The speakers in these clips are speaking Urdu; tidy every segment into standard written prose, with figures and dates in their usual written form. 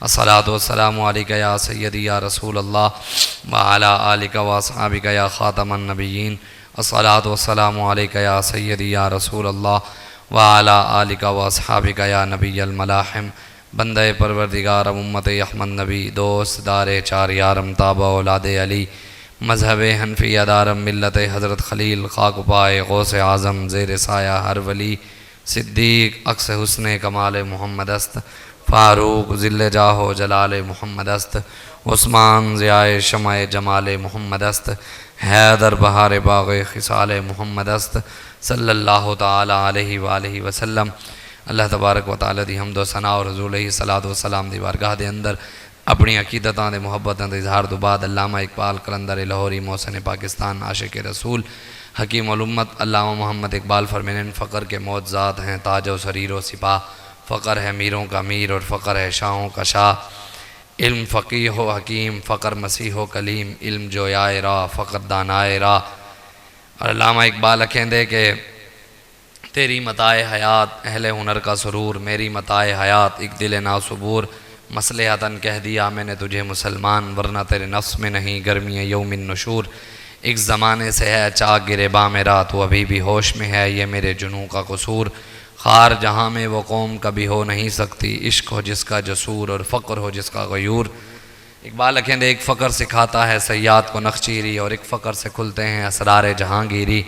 الصلاۃ والسلام علیک یا سیدی یا رسول اللہ وعلی آلک واصحابک یا خاتم النبیین الصلاۃ والسلام علیک یا سیدی یا رسول اللہ وعلی آلک واصحابک یا نبی الملاحم بندہ پروردگار امت احمد نبی دوست دار چار یارم تابع اولاد علی مذہب حنفیہ دارم ملت حضرت خلیل خاک پائے غوث اعظم زیر سایہ ہر ولی صدیق عکس حسن کمال محمد است فاروق ذل جاہ و جلال محمد است عثمان ضیاء شمع جمال محمد است حیدر بہار باغ خصال محمد است صلی اللہ تعالی علیہ وآلہ وسلم۔ اللہ تبارک و تعالی دی حمد و ثنا اور حضور علیہ الصلوۃ والسلام دی بارگاہ دے اندر اپنی عقیدتاں دے محبتاں دے اظہار تو بعد علامہ اقبال قلندر لاہوری محسن پاکستان عاشق رسول حکیم الامت علامہ محمد اقبال فرمینن فقر کے معجزات ہیں تاج و سریر و سپاہ، فقر ہے میروں کا میر اور فقر ہے شاہوں کا شاہ، علم فقیہ و حکیم فقر مسیح و کلیم، علم جویائے راہ فقر دانائے راہ۔ اور علامہ اقبال کہندے کہ تیری متاع حیات اہل ہنر کا سرور، میری متاع حیات ایک دل ناصبور، مصلحتاً کہہ دیا میں نے تجھے مسلمان ورنہ تیرے نفس میں نہیں گرمی یوم النشور، ایک زمانے سے ہے چاک گریباں میرا تو ابھی بھی ہوش میں ہے یہ میرے جنوں کا قصور، خار جہاں میں وہ قوم کبھی ہو نہیں سکتی، عشق ہو جس کا جسور اور فقر ہو جس کا غیور۔ اقبال کہندے ایک فقر سکھاتا ہے سیاد کو نخچیری، اور ایک فقر سے کھلتے ہیں اسرار جہانگیری،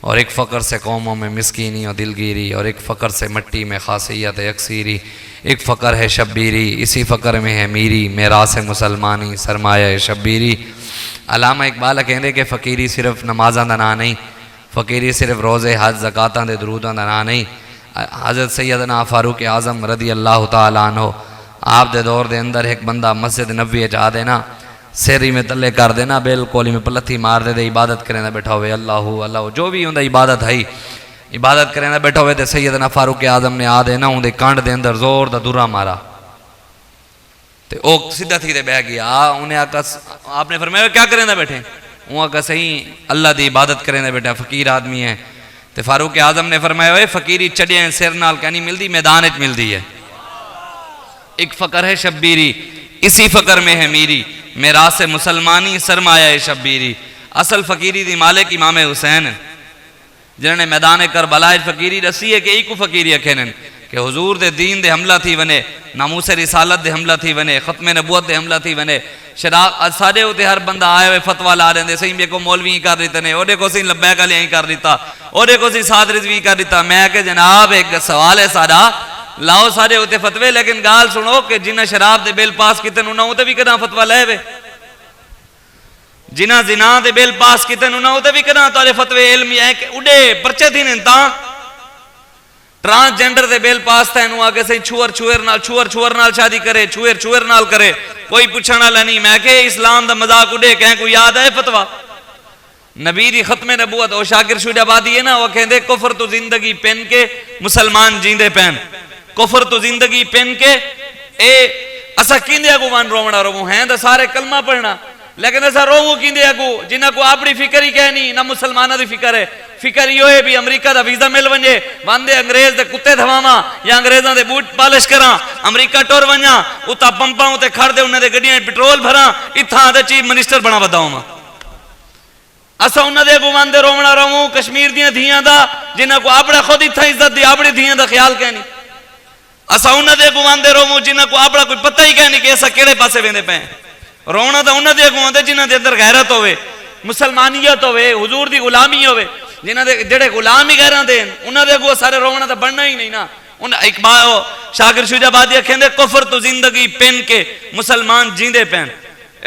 اور ایک فقر سے قوموں میں مسکینی اور دلگیری، اور ایک فقر سے مٹی میں خاصیت یکسیری، ایک فقر ہے شبیری اسی فقر میں ہے میری، میراث مسلمانی سرمایہ شبیری۔ علامہ اقبال کہندے کہ فقیری صرف نمازاں دا نا نہیں، فقیری صرف روزے حج زکاتاں دے دروداں دا نا نہیں۔ حضرت سیدنا فاروق اعظم رضی اللہ تعالیٰ عنہ آپ دے دور دے اندر ایک بندہ مسجد نبوی جا دینا سیری میں تلے کر دینا بالکل میں پلتھی مار دے دے عبادت کرنے بیٹھا ہوئے اللہ اللہ جو بھی ہوندہ عبادت ہے عبادت کرنے بیٹھا ہوئے دے سیدنا فاروق اعظم نے آ دینا ہوندے کانڈ دے اندر زور دا دورہ مارا تے اوک سیدھا تھی دے بہ گیا انہیں آکا آپ نے فرمایا کیا کرنے بیٹھے وہ آکا صحیح اللہ دی عبادت کرنے بیٹھا فقیر آدمی ہے تے فاروق اعظم نے فرمایا ہوئے فقیری چڑیاں سیر نال کہنی ملدی میدانت ملدی ہے، ایک فقر ہے شبیری اسی فقر میں ہے میری، میراث مسلمانی سرمایہ شبیری۔ اصل فقیری دی مالک امام حسین جنہوں نے میدان کربلا فقیری رسی ہے کہ ایک فقیری اکھینن کہ حضور دے دین دے حملہ تھی ونے، ناموس رسالت دے حملہ تھی ونے، ختم نبوت دے حملہ تھی ونے، شراق ساڑے ہوتے ہر بندہ آئے ہوئے فتوہ لا رہے ہیں صحیح میں کو مولوی ہی کر دیتے ہیں اوڑے کو سی لبیک علی ہی کر دیتا اوڑے کو سی ساد رضوی کر دیتا۔ میں کہ جناب ایک سوال ہے سارا لاؤ سارے ہوتے فتوے لیکن گال سنو کہ جنہ شراب دے بیل پاس کیتے انہوں ہوتے بھی کنا فتوہ لے وے، جنہ زنا دے بیل پاس کیتے انہوں ہوتے بھی کنا تو فتوے علمی ہے کہ اڑے پرچے تھی ننتا ٹرانس جینڈر دے بیل پاس تھا انہوں آگے سے چھوڑ نال شادی کرے چھوڑ نال کرے کوئی پوچھنا لنی میں کہ اسلام دا مذاق اڑے کہیں کوئی یاد ہے فتوہ نبی دی ختم نبوت او شاکر شوید آبادی ہے نا وہ کہندے کفر تو زندگی پہن کے مسلمان جیندے پہن، کفر تو زندگی پہن کے اے اسا کیندے اگو وان رومڑا رو ہیں دا سارے کلمہ پڑھنا لیکن ایسا روو کیندے اگو جنہ کو اپنی فکر ہی کہنی نہ مسلمانہ دی فکر ہے، فکر یہ ہے بھی امریکہ دا ویزا مل ونجے باندے انگریز دے کتے دھواما یا انگریزاں دے بوٹ پالش کراں امریکہ ٹور ونجا اتا پمپاں اتے کھڑ دے انہیں دے گڑیاں پٹرول بھراں اتھاں دے چیف منسٹر بنا بداؤں ماں اسا انہ دے گوان دے رومنا روموں کشمیر دیاں دھیاں دا جنہ کو اپنا خود اتھا عزت دی اپنی دھیاں دا خیال کہنی اسا انہ دے گوان دے روموں جنہ کو اپنا کوئی پتہ ہی کہنی کہ ایسا کیڑے پاسے ویندے پہیں رونا دا انہ دے گوان دے جنہ دے اندر غیرت ہوئے مسلمانیت ہوئے حضور دی غلامی ہوئے جنہ دے جڑے غلامی غیران دیں انہ دے گوان سارے رونا دا بڑھنا ہی نہیں نا اقبال شاکر شوید آبادی کہندے کفر تو زندگی پہن کے مسلمان جیندے پہن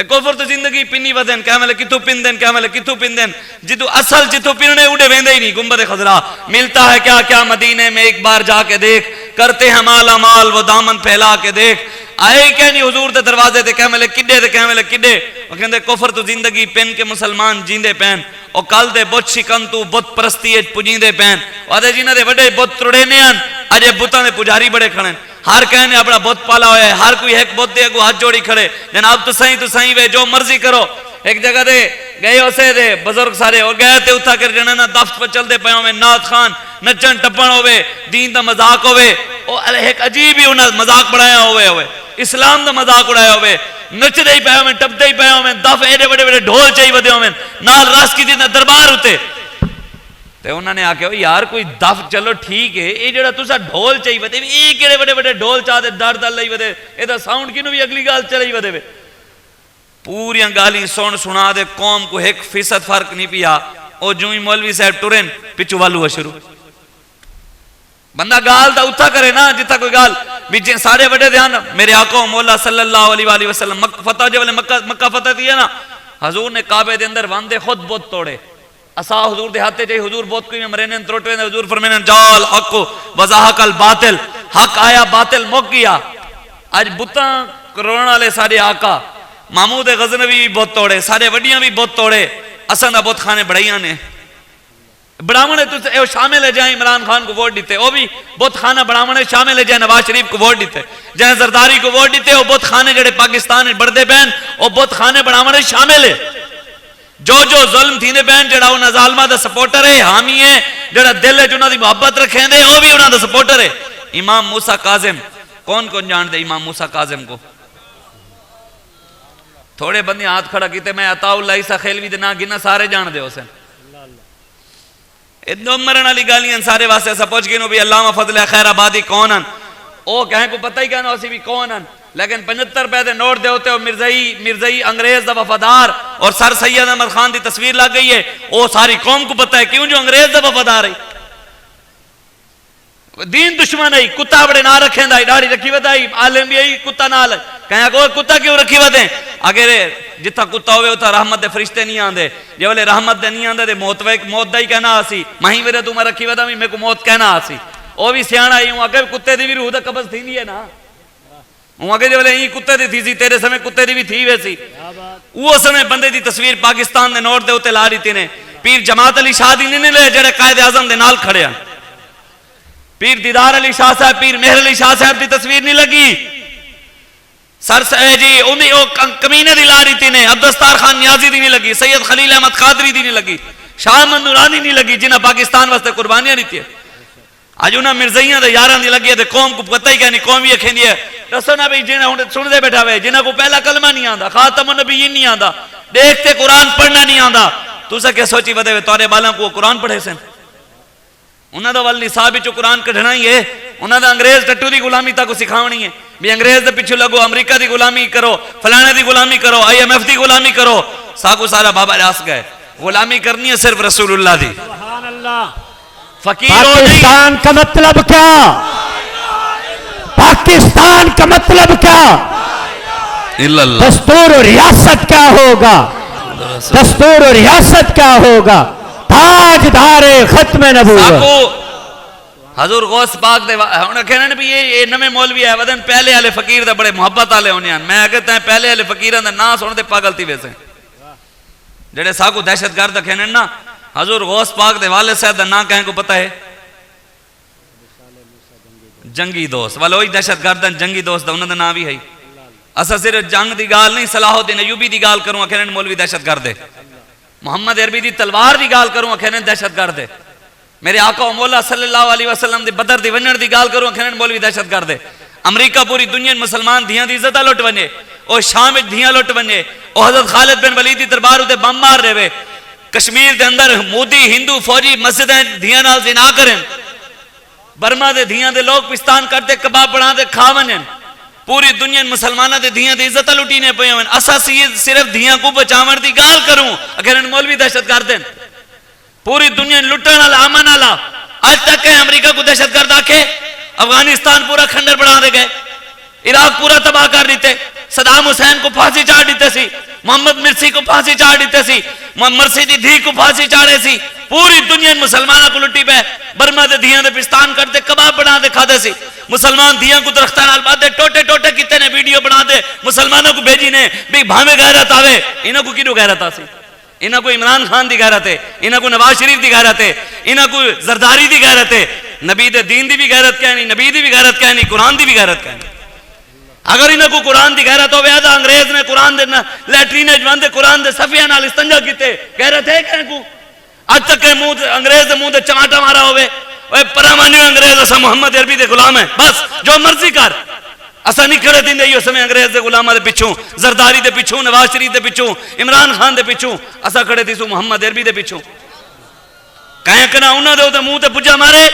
کفر تو زندگی پینی ودن کیا ملے کتو پین دن کیا ملے کتو پین دن جتو اصل جتو پینے اڑے ویندے ہی نہیں گنبد خضرا ملتا ہے کیا کیا مدینے میں ایک بار جا کے دیکھ کرتے ہیں مالا مال وہ دامن پھیلا کے دیکھ آئے کیا نہیں حضور دے دروازے دے کیا ملے کڈے دے کیا ملے کڈے وہ کہندے کفر تو زندگی پین کے مسلمان جیندے پین اور کل دے بت شکن تو بت پرستی پجیندے پین اور دے جنہ دے وڈے بت ترڑے نیان اجے بتاں دے پجاری بڑے کھڑے ہر کہنے اپنا بت پالا ہوئے ہر کوئی ایک بت دے گو ہاتھ جوڑی کھڑے جناب تو سائیں وے جو مرضی کرو ایک جگہ دے گئے اسے دے بزرگ سارے اور گئے تے اتھا کر جنہاں دفت پر چل دے پہوں میں نات خان نچن ٹپن ہوئے دین دا مذاق ہوئے ایک عجیب ہی انہیں مذاق بڑھایا ہوئے اسلام دا مذاق اڑایا ہوئے نچ دے ہی پہ ہوئے ٹپ دے ہی پہ ہوئے دف ایڈے بڑے بڑے ڈھول چاہی ودے ہوئے نال راس کی دینا دربار ہوتے تے انہوں نے آکے یار کوئی دف چلو ٹھیک ہے یہ جڑا تسا ڈھول چاہی ودے ایک ایڈے بڑے بڑے ڈھول چاہ دے در در لئی ودے یہ دا ساؤنڈ کی نو بھی اگلی گال چلائی ودے وے پوری گالی سنا دے قوم کو 1% فرق نہیں پیا او جو ہی مولوی صاحب ٹورن پچھو والو شروع بندہ گال دا اتھا کرے نا جتا کوئی گال بیچے سارے بڑے دھیان میرے آقا مولا صلی اللہ علیہ وآلہ وسلم فتح جو والے مکہ فتح تھی ہے نا حضور نے کعبے دے اندر واندے خود بہت توڑے اسا حضور دے ہاتھے چاہی حضور بہت کوئی مرینن تروٹوے نے حضور فرمینے جال حق وضاحق الباطل حق آیا باطل مک گیا آج بتاں کرونا لے سارے آقا محمود غزنوی بھی بہت توڑے سارے وڈیاں بھی بہت توڑے اساں دا بہت خانے بڑھائیاں نے بڑھامنے تو شامل ہے جائیں عمران خان کو ووٹ دیتے وہ بھی بہت خانہ بڑھامنے شامل ہے جائیں نواز شریف کو ووٹ دیتے جائیں زرداری کو ووٹ دیتے وہ بہت خانے جڑے پاکستان بڑھتے بین وہ بہت خانے بڑھامنے شامل ہے جو ظلم تھینے بین جڑا انہا ظالمہ دا سپورٹر ہے حامی ہے جڑا دل ہے جو انہا دی محبت رکھیں دے وہ بھی انہا دا سپورٹر ہے امام موسیٰ کاظم کون جان دے امام موسیٰ کاظم کو تھوڑے بندی ہاتھ کھڑا کیتے میں عطا اللہ عیسیٰ خیلوی دے نا گنا سارے جان دے اسے ادھو مرن علی گالیاں سارے واسے ایسا پوچھ گئے بھی علامہ فضل خیر آبادی کونن او کہیں کو پتہ ہی کہنا اسی بھی کونن لیکن 75 پیدے نوٹ دے ہوتے ہو مرزائی انگریز دا وفادار اور سر سید احمد خان دی تصویر لگ گئی ہے او ساری قوم کو پتہ ہے کیوں جو انگریز دا وفادار ہے دین دشمن ہے کتا بڑے نہ رکھیں دا ڈاڑی رکھی ودا ہے عالم بھی ہے کتا نہ لے کہیں کوئی کتا کیوں رکھی ودیں اگر جتھا کتا ہوئے ہوتا رحمت دے فرشتے نہیں آندے جے والے رحمت دے نہیں آندے دے موت دا ہی کہنا آسی مہی میرے تو میں رکھی ودا میں کو موت کہنا آسی او بھی سیانا ہی ہوں اگر کتے دی بھی روح دا قبض تھی نہیں ہے نا ہوں اگر جے والے ہی کتے دی تھی سی تیرے سمیں کتے دی بھی تھی ویسی وہ سمیں بندے دی تصویر پاکستان دے نوٹ دے ہوتے لا رہی تھی نے پیر جماعت علی شاہ دی نہیں لے جڑے قائد اعظم دے نال کھڑے ہیں پیر دیدار علی شاہ صاحب پیر مہر علی شاہ صاحب دی تصویر نہیں لگی سر جی انہیں کمینے دی لاری تھی نے عبدالستار خان نیازی دی نہیں لگی سید خلیل احمد قادری دی نہیں لگی شاہ احمد نورانی نہیں لگی جنہ پاکستان واسطے قربانیاں نہیں تھی آج انہاں مرزائیاں دے یاران دی لگی ہے دے قوم کو پتہ ہی کہنی قوم یہ کھینی ہے رسو نا بھئی جنہ سن دے بیٹھا ہوئے جنہ کو پہلا کلمہ نہیں آندا خاتم النبیین نہیں آندا دیکھتے قرآن پڑھنا نہیں آندا تو سا کیا سوچی ودے ہوئے تورے بالاں کو قرآن پڑھے سن انہاں دا والی صاحب جو قرآن کڑھنا ہی ہے انہاں دا انگریز ٹٹو دی غلامی تا کو سکھاونی ہے بھی انگریز دے پیچھے لگو امریکہ دی غلامی کرو فلانے دی غلامی کرو IMF دی غلامی کرو ساکو سارا بابا راس گئے غلامی کرنی ہے صرف رسول اللہ دی سبحان اللہ فقیر ہو پاکستان کا مطلب کیا پاکستان کا مطلب کیا دستور و ریاست کیا ہوگا دستور و ریاست کیا ہوگا تاجدار ختم نبوت ساکو حضور غوث پاک دے انہوں کہنا بھی یہ نمیں مولوی ہے ودن پہلے والے فقیر دے بڑے محبت والے ہونے ہیں میں کہتا ہیں پہلے والے فقیران دے نا سن دے پاگل تھی ویسے جڑے ساکو دہشت گرد کہنے نا حضور غوث پاک دے والے صاحب دا نا کہیں کو پتہ ہے جنگی دوست والوئی دہشت گردن جنگی دوست دا انہوں دا نا بھی ہے اسا صرف جنگ دی گال نہیں صلاح الدین ایوبی دی گال کروں کہنے مولوی دہشت گرد ہے محمد عربی دی تلوار دی گال کروں کہنے دہشت گرد ہے میرے آقا و مولا صلی اللہ علیہ وسلم دی بدر دی ونر دی گال کروں کہنے مولوی دہشت گرد ہے امریکہ پوری دنیا مسلمان دھیاں دی عزتہ لٹ بنے او شام دھیاں لٹ بنے او حضرت خالد بن ولید دی دربار دے بم مار رہے کشمیر دے اندر مودی ہندو فوجی مسجدیں دھیاں نال زنا کریں برما دے دھیاں دے لوگ پستان کرتے کباب بنا دے کھا ونن پوری دنیا مسلمانہ دے دھیاں دے عزتہ لٹینے پہ ہوئے اسا صرف دھیاں کو بچاون دی گال کروں اگر مولوی دہشت گرد ہیں پوری دنیا لٹن والا امن والا آج تک ہے امریکہ کو دہشت گرد آکے افغانستان پورا کھنڈر بڑھا دے گئے عراق پورا تباہ کر دیتے صدام حسین کو پھانسی چاڑ دیتے سی محمد مرسی کو پھانسی چاڑ دیتے سی مرسی دی دھی کو پھانسی چاڑے سی پوری دنیا مسلمانہ کو لٹی پہ برما دے دھیاں دے پستان کرتے کباب بنا دے کھا دے سی مسلمان دھیاں کو درختہ نال بات دے ٹوٹے ٹوٹے کتے نے ویڈیو بنا دے مسلمانوں کو بھیجی نے بھی بھامے غیرت آوے انہوں کو کیوں غیرت آسی انہوں کو عمران خان دی غیرت ہے انہوں کو نواز شریف دی غیرت ہے انہوں کو زرداری دی غیرت ہے نبی دے دین دی بھی غیرت کہنی نبی دی بھی غیرت کہنی قرآن دی بھی غیرت کہنی اگر انہوں کو قرآن دی غیرت ہو ویادہ انگریز نے قرآن دے لیٹرینے جوان دے قرآن دے صفیہ نال استنجا کیتے غیرت ہے کہنے کو آج تک انگریز دے منہ دے چماٹا مارا ہوئے اوے پرامانیو انگریز اسا محمد عربی دے غلام ہیں بس جو مرضی کر اسا نہیں کھڑے دین دے سمے انگریز دے غلاماں دے پیچھوں زرداری دے پیچھوں نواز شریف دے پیچھوں عمران خان دے پیچھوں اسا کھڑے تھی سو محمد عربی دے پیچھوں کہیں کنا انہاں دے تے منہ تے پجا مارے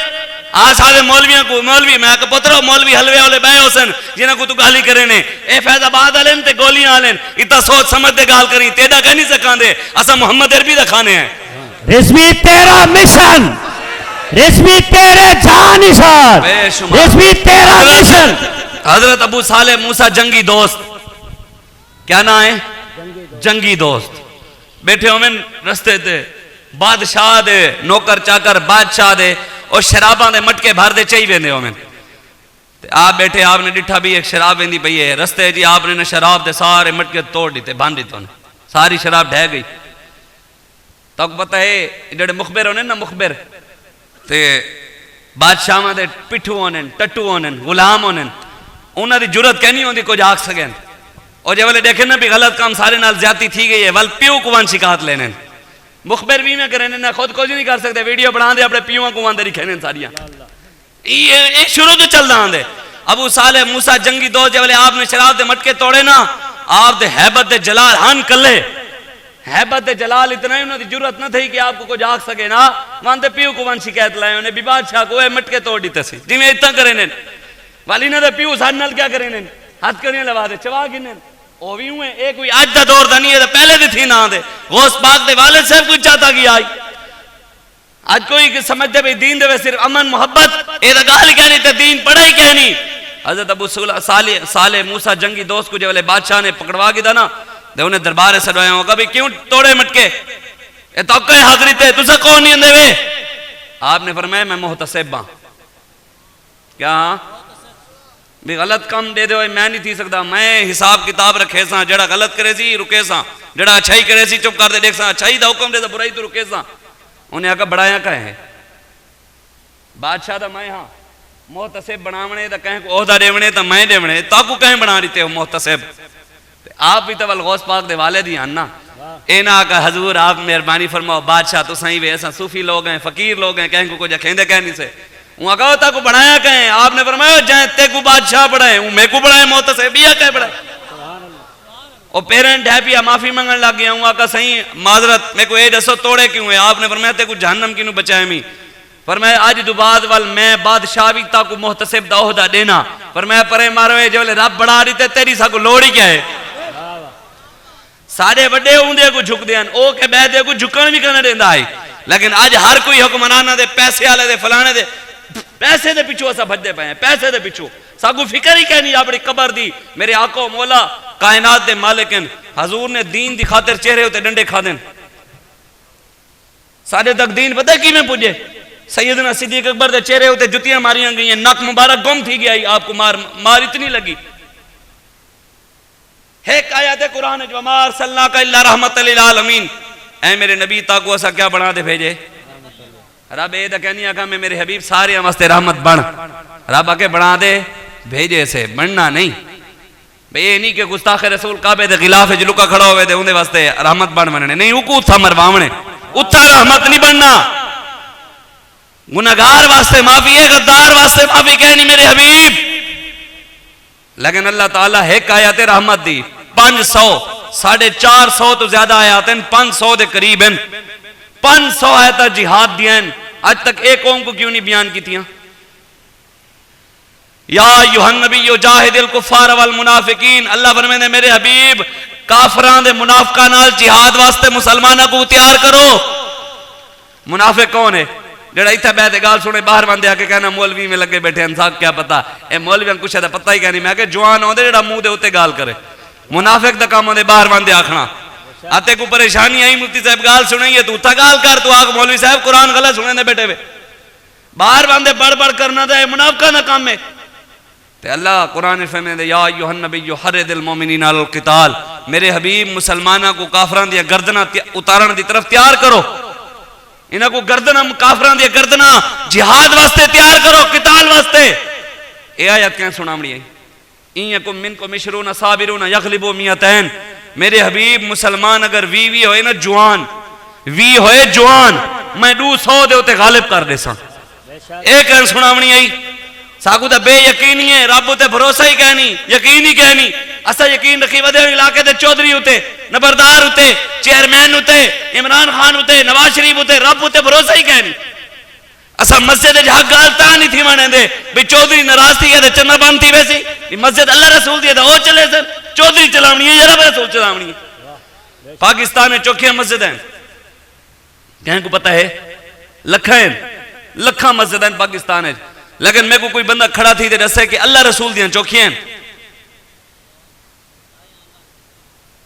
آ سارے مولویاں کو مولوی میں کہ پترو مولوی حلوے والے بے حسن جنہاں کو تو گالی کرے نے اے فیض آباد والے تے گولیاں والے اتا سوچ سمجھ دے گال کریں تیڈا کہہ نہیں سکاں دے اسا محمد عربی دے کھانے ہیں رضوی تیرا مشن، رضوی تیرے جان نثار، بے شمار رضوی تیرا مشن. حضرت ابو صالح موسیٰ جنگی دوست کیا نا ہے جنگی دوست بیٹھے ہومیں رستے تے بادشاہ دے نوکر چاکر بادشاہ دے اور شراباں دے مٹکے بھر دے چاہی ویندے ہومیں آپ بیٹھے آپ نے ڈٹھا بھی ایک شراب ویندی پئی ہے رستے جی آپ نے شراب دے سارے مٹکے توڑ دیتے باندھ دیتے ہونے ساری شراب ڈھہ گئی تک پتہ ہے جڑے مخبر ہونے نا مخبر تے بادشاہ دے پٹھو ہونے ٹٹو ہونے غلام ہونے انہاں دی جرت کہنی ہوندی کچھ آگ سکیں اور جب والے دیکھیں نا بھی غلط کام سارے نال زیادتی تھی گئی ہے ول پیو کوان شکایت لینے مخبر بھی میں کریں نا خود کچھ نہیں کر سکتے ویڈیو بنا دے اپنے پیوان کوان دے رکھیں ساریاں یہ شروع تو چل رہا دے ابو صالح موسیٰ جنگی دوست جب والے آپ نے شراب دے مٹکے توڑے نا آپ دے حیبت دے جلال ہن کلے حیبت دے جلال اتنا ہی انہوں نے جرت نہ تھی کہ آپ کو کچھ آگ سکے نا وہاں دے پیو کوان شکایت لائے انہیں بھی بادشاہ کو اے مٹکے توڑ دیتے سی جی میں اتنا کریں والی نہ دے پیو ساتھ نال کیا کریں ہاتھ کریں لوا دے چوا گنیں او بھی ہوئے ایک کوئی آج دا دور دا نہیں ہے پہلے دی تھی نہ دے غوث پاک دے والد صاحب کچھ چاہتا گیا آئی آج کوئی سمجھ دے بھی دین دے صرف امن محبت اے دا گال کہنی تے دین پڑھائی کہنی حضرت ابو صالح موسیٰ جنگی دوست کو جو والے بادشاہ نے پکڑوا گیا تھا نا دے انہیں دربارے سڑوایا ہوگا بھی کیوں توڑے مٹکے اے توقع حاضری تے تُسا کون نہیں اندے وے آپ نے فرمایا میں محتسب ہاں کیا ہاں بھی غلط کام دے دے ہوئے میں نہیں تھی سکتا میں حساب کتاب رکھے ساں جڑا غلط کرے سی رکے ساں جڑا اچھائی کرے سی چپ کر دے دیکھ ساں اچھائی دا حکم دے دا برائی تو رکے ساں انہیں آکا بڑھایا کہے ہیں بادشاہ دا میں ہاں محتسب بناونے دا کہیں کو عہدہ دیونے تا میں دیونے تاکو کہیں بنا دیتے ہو محتسب آپ بھی تو غوث پاک دے والے دی آنا اینا آکا حضور آپ مہربانی فرماؤ بادشاہ تو سائیں وے ایسا صوفی لوگ ہیں فقیر لوگ ہیں کہیں کو کچھ کھیندے کہنی سے وہاں کہا ہوتا کو بڑھایا کہیں آپ نے فرمایا جائیں تے کو بادشاہ بڑھائیں میں کو بڑھائیں محتسبیہ کہیں بڑھائیں اور پیرنٹ ہے پیا معافی منگن لگ گیا ہوں آقا صحیح معذرت میں کو اے جسو توڑے کیوں ہے آپ نے فرمایا تے کو جہنم کیوں بچائے میں فرمایا آج دو بعد وال میں بادشاہ بھی تا کو محتسب دا عہدہ دینا فرمایا پرے مارو ہے جو لے رب بڑھا دیتے تیری سا کو لوڑی کیا ہے سارے بڑے ہوں دے کو جھک دیاں او کے بے دے کو جھکن بھی کرنا دیندہ آئی لیکن آج ہر کوئی حکمرانہ دے پیسے آلے دے فلانے دے پیسے دے پچھو ایسا بھج دے پائیں پیسے دے پچھو ساگو فکر ہی کہنی اپنی قبر دی میرے آقا مولا کائنات دے مالکن حضور نے دین دی خاطر چہرے ہوتے ڈنڈے کھا دیں سارے تک دین پتہ کی میں پوچھے سیدنا صدیق اکبر دے چہرے ہوتے جتیاں ماریاں گئی ہیں ناک مبارک گم تھی گیا آپ کو مار اتنی لگی ایک آیات قرآن جو ما ارسلناک الا رحمت للعالمین اے میرے نبی تاکو ایسا کیا بنا دے بھیجے رب اے دا کہنی آکا میں میرے حبیب سارے واسطے رحمت بن رب آکے بنا دے بھیجے سے بننا نہیں بھئی یہ نہیں کہ گستاخ رسول کعبے دے غلاف جو لکا کھڑا ہوئے دے اندے واسطے رحمت بن بننے نہیں اوکو اتھا مرواونے اتھا رحمت نہیں بننا گناہگار واسطے معافی ہے غدار واسطے معافی کہنی میرے حبیب لیکن اللہ تعالیٰ ایک آیات رحمت دی 500 450 تو زیادہ آیات ہیں 500 دے قریب ہیں 500 آیات جہاد دیا ہیں آج تک ایک قوم کو کیوں نہیں بیان کی تھیاں یا ایھا النبی جاہد الکفار والمنافقین اللہ فرمائے نے میرے حبیب کافران دے منافقان نال جہاد واسطے مسلمانہ کو تیار کرو منافق کون ہے جڑا ایتھا بیعت گال سنے باہر باندھے آکے کہنا مولوی میں لگے بیٹھے انساق کیا پتا اے مولوی ہم کچھ ہے پتہ ہی کہنی میں آکے جوان ہوں دے جڑا مو دے ہوتے گال کرے منافق دا کام ہوں دے باہر باندھے آکھنا آتے کو پریشانی آئی مفتی صاحب گال سنیں گے تو تھا گال کر تو آگ مولوی صاحب قرآن غلط سنیں دے بیٹھے ہوئے باہر باندھے بڑھ بڑھ کرنا دے منافقہ نہ کام میں تے اللہ قرآن فرمائے دے یا ایھا النبی حرض المومنین علی القتال میرے حبیب مسلمانہ کو کافران دیا گردنہ اتارن دی طرف تیار کرو انہاں کو گردنہ کافران دیا گردنہ جہاد واسطے تیار کرو قتال واسطے اے آیت کہیں سنا مڑی ہے این یکم منکم عشرون صابرون یغلبوا مئتین میرے حبیب مسلمان اگر وی ہوئے نا جوان وی ہوئے جوان میں 200 دے ہوتے غالب کر دے ساں ایک سناونی آئی ساکو تے بے یقینی ہے رب تے بھروسہ ہی کہنی یقین ہی کہنی اسا یقین رکھی ودے علاقے تے چودھری ہوتے نبردار ہوتے چیئرمین ہوتے عمران خان ہوتے نواز شریف ہوتے رب ہوتے بھروسہ ہی کہنی اسا مسجد حق گالتا نہیں تھی مانے دے بھی چودھری ناراض تھی گئے چنہ بند تھی ویسی مسجد اللہ رسول دیا تھا وہ چلے سن چودھری چلاونی ہے یا رب رسول چلاونی ہے پاکستان میں چوکیاں مسجد ہیں کہیں کو پتہ ہے لکھاں مسجد ہیں پاکستان ہے لیکن میں کو کوئی بندہ کھڑا تھی دے رسے کہ اللہ رسول دیاں چوکیاں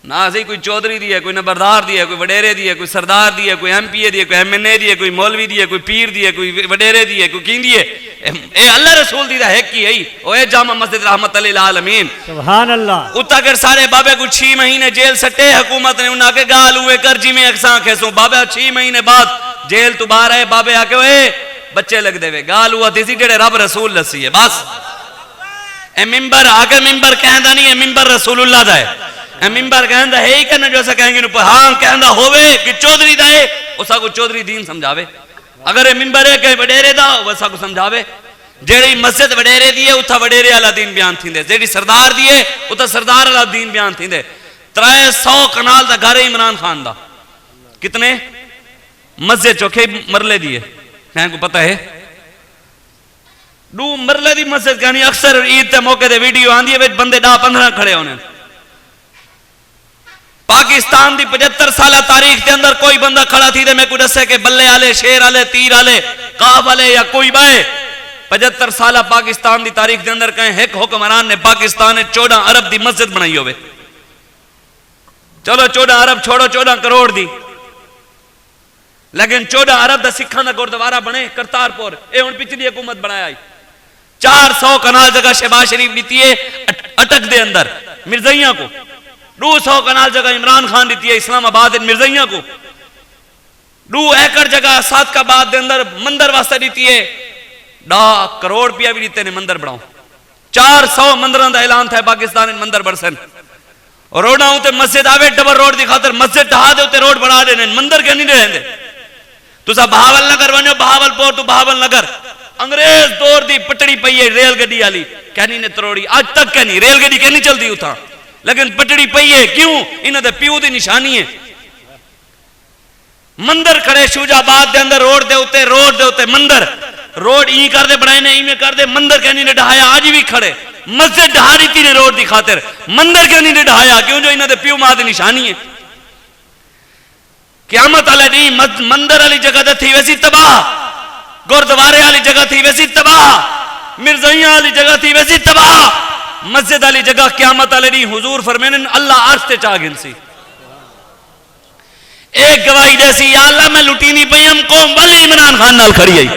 نازی کوئی چودھری دی ہے کوئی نبردار دی ہے کوئی وڈیرے دی ہے کوئی سردار دی ہے کوئی ایم پی اے دی ہے کوئی ایم این اے دی ہے کوئی مولوی دی ہے کوئی پیر دی ہے کوئی وڈیرے دی ہے کوئی کین دی ہے اے اللہ رسول دی دا ہے کی ہے او اے جامع مسجد رحمت للعالمین سبحان اللہ اتا کر سارے بابے کو 6 مہینے جیل سٹے حکومت نے انہاں کے گال ہوئے کر جی میں اکساں کھیسوں بابے 6 مہینے بعد جیل تو باہر آئے بابے آکے اے بچے لگ دے وے گال ہوا تھی سی جڑے رب رسول لسی ہے بس اے ممبر آگے ممبر کہندہ نہیں ہے ممبر رسول اللہ دا ہے اے ممبر کہندہ ہے ہی کہنا جو ایسا کہیں گے ہاں کہندہ ہوئے کہ چودھری دا ہے اسا کو چودھری دین سمجھاوے اگر اے ممبر ہے کہ وڈیرے دا ویسا کو سمجھاوے جیڑی مسجد وڈیرے دی ہے اتھا وڈیرے والا دین بیان تھی دے جیڑی سردار دی ہے اتھا سردار والا دین بیان تھی دے 300 کنال دا گھر عمران خان دا کتنے مسجد چوکھے مرلے دیئے کہیں کو پتہ ہے 2 مرلے دی مسجد کہانی اکثر عید تے موقع دے ویڈیو آن دیئے ویچ بندے 10-15 کھڑے ہونے پاکستان دی 75 سالہ تاریخ دے اندر کوئی بندہ کھڑا تھی دے میں کوئی رسے کہ بلے آلے شیر آلے تیر آلے قاف آلے یا کوئی بائے 75 سالہ پاکستان دی تاریخ دے اندر کہیں ایک حکمران نے پاکستان نے 14 ارب دی مسجد بنائی ہوئے چلو 14 ارب چھوڑو 14 کروڑ دی لیکن 14 ارب دا سکھاں دا گردوارہ بنے کرتارپور اے ان پچھلی حکومت بنایا آئی 400 کنال جگہ شہباز شریف دیتی ہے اٹک دے اندر مرزائیاں کو 200 کنال جگہ عمران خان دیتی ہے اسلام آباد مرزائیاں کو 2 ایکڑ جگہ صادقآباد دے اندر مندر واسطہ دیتی ہے 10 کروڑ پیا بھی دیتے نے مندر بڑھاؤں 400 مندران دا اعلان تھا پاکستان مندر برسن روڈاں ہوتے مسجد آوے ڈبل روڈ دی خاطر مسجد ٹہا دے ہوتے روڈ بڑھا دے مندر کیا نہیں رہن دے تو سا بہاول نگر بنیو بہاول پور تو بہاول نگر انگریز دور دی پٹڑی پئی ہے ریل گڈی والی کہنی نے تروڑی آج تک کہنی ریل گڈی کہنی چل دی اتھا لیکن پٹڑی پئی ہے کیوں انہاں دے پیو دی نشانی ہے مندر کھڑے شوجہ آباد دے اندر روڈ دے ہوتے مندر روڈ ای کر دے بڑھائے نے ای میں کر دے مندر کہنی نے ڈھایا آج بھی کھڑے مسجد ڈھاری تھی نے روڈ دی خاطر مندر کہنی نے ڈھایا کیوں جو انہاں دے پیو ماں دی نشانی ہے قیامت علی دی مندر علی جگہ دے تھی ویسی تباہ گردوارے علی جگہ تھی ویسی تباہ مرزائیاں علی جگہ تھی ویسی تباہ مسجد علی جگہ قیامت علی دی حضور فرمینے اللہ عرش تے چاگن سی ایک گواہی دے سی یا اللہ میں لٹی نہیں پئی ہم قوم والی عمران خان نال کھڑی آئی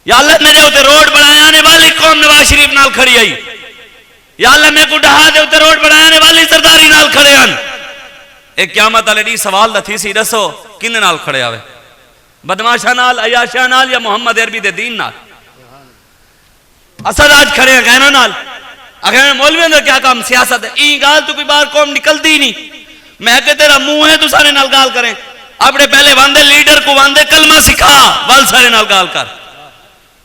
یا اللہ میرے ہوتے روڈ بڑھائے آنے والی قوم نواز شریف نال کھڑی آئی یا اللہ میں کو ڈہا دے ہوتے روڈ بڑھائے آنے والی سرداری نال کھڑے آن ایک قیامت علی دی سوال دا تھی سی رسو کنے نال کھڑے آوے بدماشا نال عیاشا نال یا محمد عربی دے دین نال اسد آج کھڑے ہیں کہنا نال اگر مولوی اندر کیا کام سیاست ہے این گال تو کوئی بار قوم نکل دی نہیں میں کہ تیرا منہ ہے تو سارے نال گال کریں اپنے پہلے واندے لیڈر کو واندے کلمہ سکھا وال سارے نال گال کر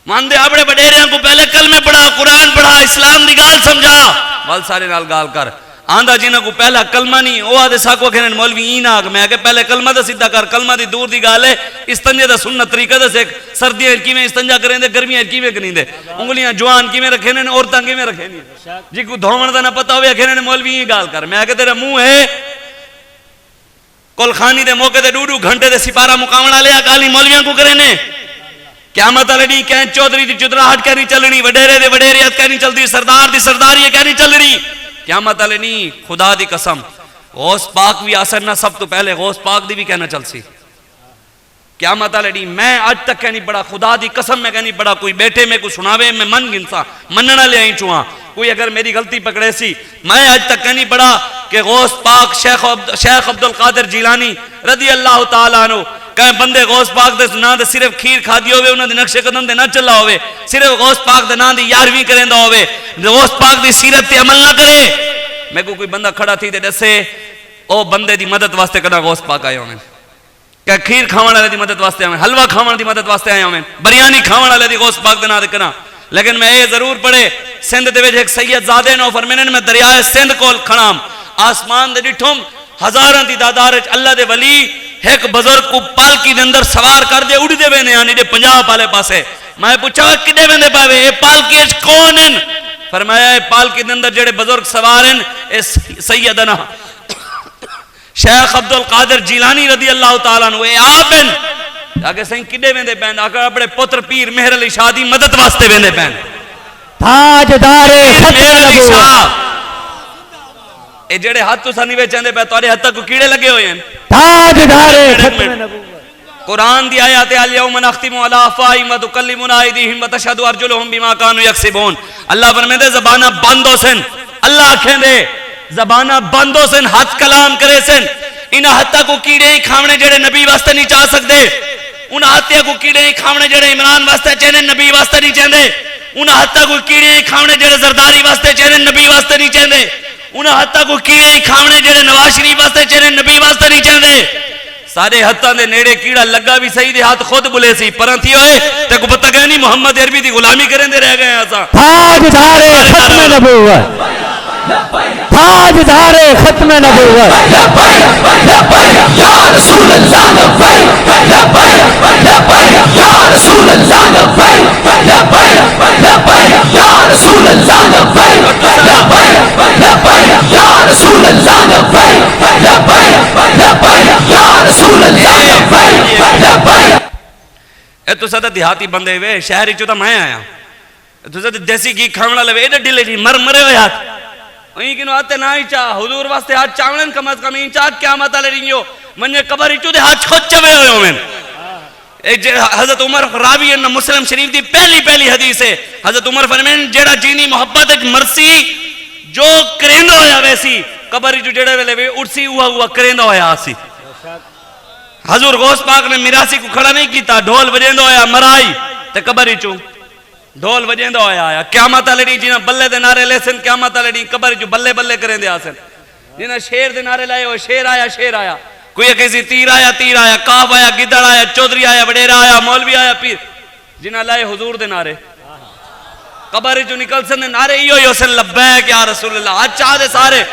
واندے اپنے بڑیریاں کو پہلے کلمہ پڑھا قرآن پڑھا اسلام دی گال سمجھا وال سارے نال گال کر آندھا جنہ کو پہلا کلمہ نہیں وہ آدھے ساکو کہنے مولوی این آگ میں کہ پہلے کلمہ دا سیدھا کر کلمہ دی دور دی گال ہے استنجے دا سنت طریقہ دا سیکھ سردیاں ارکی میں استنجا کریں دے گرمیاں ارکی میں کریں دے انگلیاں جوان کی میں رکھیں دے عورتاں کی میں رکھیں دے جی کو دھومن دا نہ پتا ہوئے کہنے مولوی این گال کر میں کہ تیرا منہ ہے کل خانی دے موقع دے 2 گھنٹے دے سپارہ مقاملہ لیا کالی مولویاں کو کریں نے قیامت علی کہیں چودھری دی چودراہٹ کہنی چلنی وڈیرے دے وڈیریت کہنی چل دی سردار دی سرداری کہنی چل رہی قیامت علی نہیں خدا دی قسم غوث پاک بھی آسر نہ سب تو پہلے غوث پاک دی بھی کہنا چل سی قیامت علی نہیں میں آج تک کہنی بڑا خدا دی قسم میں کہنی بڑا کوئی بیٹے میں کوئی سناوے میں من گنسا مننا لے آئی چوہاں کوئی اگر میری غلطی پکڑے سی میں آج تک کہنی بڑا کہ غوث پاک شیخ عبدالقادر جیلانی رضی اللہ تعالیٰ عنہ کہیں بندے غوث پاک دے نام دے صرف کھیر کھا دی ہوئے انہوں دے نقش قدم دے نہ چلا ہوئے صرف غوث پاک دے نام دی یارویں کریں دا ہوئے غوث پاک دی سیرت تے عمل نہ کرے میں کوئی بندہ کھڑا تھی دے دسے او بندے دی مدد واسطے کنا غوث پاک آئے ہونے کہ کھیر کھاون والے دی مدد واسطے آویں، حلوہ کھاون دی مدد واسطے آئے ہوئے، بریانی کھاون والے دی غوث پاک دے نام تے کنا. لیکن میں یہ ضرور پڑھے سندھ دے وچ ایک سید زادے نو فرمینے میں دریائے سندھ کول کھڑام، آسمان دے ڈٹھم ہزاراں دی تعداد وچ اللہ دے ولی ایک بزرگ کو پالکی دے اندر سوار کر دے اڑ دے ویندے یعنی دے پنجاب والے پاسے. میں پوچھا کدے ویندے پاوے اے پالکی وچ کون ہیں؟ فرمایا اے پالکی دے اندر جڑے بزرگ سوار ہیں اے سیدنا شیخ عبد القادر جیلانی رضی اللہ تعالیٰ عنہ اے آپ ہیں. آگے سہیں کدے ویندے پین؟ آگے اپنے پتر پیر مہر علی شاہ دی مدد واسطے ویندے پین. تاجدار ختم مہر علی نبوت. شاہ اے جڑے ہاتھ تو سانی وے چاندے پہ تواڈے ہتھ کو کیڑے لگے ہوئے ہیں. تاجدار ختم نبوت. قرآن دی آیات الیوم نختم علی افواہہم وتکلمنا ایدیہم وتشہد ارجلہم بما کانوا یکسبون. اللہ فرمائے زبانہ بند ہو سن، اللہ کہندے زبانہ بند ہو سن، ہاتھ کلام کرے سن. انہاں ہتھاں کو کیڑے ہی کھاونے جڑے نبی واسطے نہیں چاہ سکدے، انہاں ہتھاں کو کیڑے ہی کھاونے جڑے عمران واسطے چاہندے نبی واسطے نہیں چاہندے، انہاں ہتھاں کو کیڑے ہی کھاونے جڑے زرداری واسطے چاہندے نبی واسطے نہیں چاہندے، انہاں ہتھاں کو کیڑے ہی کھاونے جڑے نواز شریف واسطے چاہندے نبی واسطے نہیں چاہندے. سارے ہتھاں دے نیڑے کیڑا لگا بھی صحیح دے ہاتھ خود بلے سی پراں تھی ہوئے تے کو پتہ کہ نہیں محمد عربی دی غلامی کریں دے رہ گئے ہیں اساں. تاجدار ختم نبوت. تاجدار ختم نبوت. یا رسول اللہ لبیک لبیک لبیک یا رسول اللہ لبیک لبیک لبیک یا رسول اللہ لبیک لبیک لبیک یا رسول اللہ لبیک لبیک لبیک یا رسول اللہ لبیک لبیک. اے تو سدا دیہاتی بندے وے شہری چوں تے میں آیا، تو سدا دیسی گھی کھاون والے ایڈے ڈلے جی مرے ہوئے ہاتھ وہیں کنو آتے نہ ہی چاہ حضور واسطے ہاتھ چاولن کم از کم ہی چاہ قیامت والے رہیو منجے قبر ہی چوں دے ہاتھ خود چوے ہوئے ہوئے. حضرت عمر راوی ہے مسلم شریف دی پہلی حدیث ہے. حضرت عمر فرمائیں جیڑا جینی محبت ایک مرسی جو کریندہ ہویا ویسی قبر ہی چوں جڑے ویلے وے اٹھسی ہوا کریندہ ہویا آسی. حضور غوث پاک نے میراسی کو کھڑا نہیں کیتا، ڈھول بجیندہ ہویا مرائی تے قبر ہی چوں ڈھول وجیندہ ہویا آیا. قیامت والے ڈی جنہاں بلے دے نعرے لے سن قیامت والے ڈی قبر جو بلے بلے کریں دے آسن. جنہاں شیر دے نعرے لائے ہوئے شیر آیا کوئی کسی تیر آیا کاف آیا گدڑ آیا چودھری آیا وڈیرا آیا مولوی آیا پیر. جنہاں لائے حضور دے نعرے قبر جو نکل سن دے نعرے ہی ہوئے سن لبیک یا رسول اللہ. آج چاہ دے سارے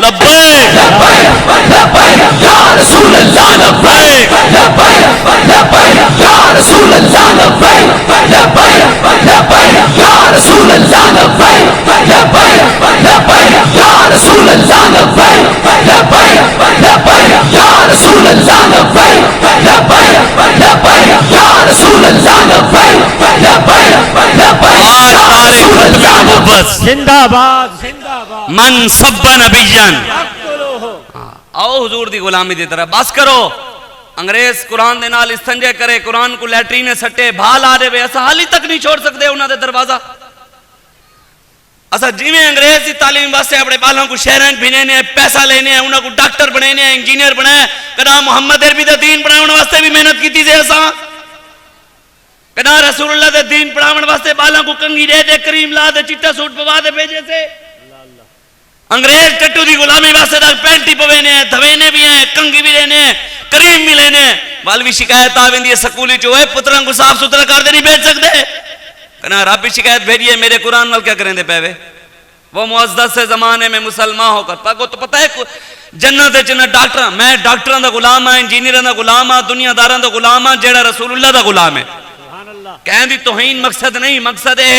لبیک لبیک یا رسول اللہ لبیک لبیک لبیک یا رسول اللہ لبیک لبیک لبیک یا رسول اللہ لبیک لبیک لبیک یا رسول اللہ لبیک لبیک لبیک یا رسول اللہ لبیک لبیک لبیک یا رسول اللہ لبیک لبیک لبیک یا رسول اللہ لبیک. زندہ باد زندہ باد. من سب نبیان. آؤ حضور دی غلامی دی طرح بس کرو. انگریز قرآن دے نال استنجے کرے قرآن کو لیٹرینے سٹے بھال آ دے وے اسا حالی تک نہیں چھوڑ سکتے انہاں دے دروازہ. اسا جیویں انگریز دی تعلیم واسطے اپنے بالوں کو شہریں بھینے نے پیسہ لینے ہیں انہاں کو ڈاکٹر بنے نے انجینئر بنے کنا محمد عربی دا دین پڑھاون واسطے بھی محنت کیتی سے اساں کنا رسول اللہ دے دین پڑھاون واسطے بالوں کو کنگھی دے کریم لا دے چٹا سوٹ پوا دے بھیجے سے. انگریز ٹٹو دی غلامی واسطے دا پینٹی پوینے ہیں دھوینے بھی ہیں کنگھی بھی لینے ہیں کریم بھی لینے ہیں. والوی شکایت آویں دی سکولی چو ہے پتران کو صاف ستھرا کر دے نہیں بھیج سکتے کنا رب شکایت بھیجیے میرے قرآن نال کیا کریں دے پہوے. وہ معزز سے زمانے میں مسلمان ہو کر پاکو تو پتہ ہے جنت جنت ڈاکٹر میں ڈاکٹران دا غلام ہاں انجینئران دا غلام ہاں دنیا داران دا غلام ہاں جیڑا رسول اللہ دا غلام ہے. کہیں دی توہین مقصد نہیں، مقصد ہے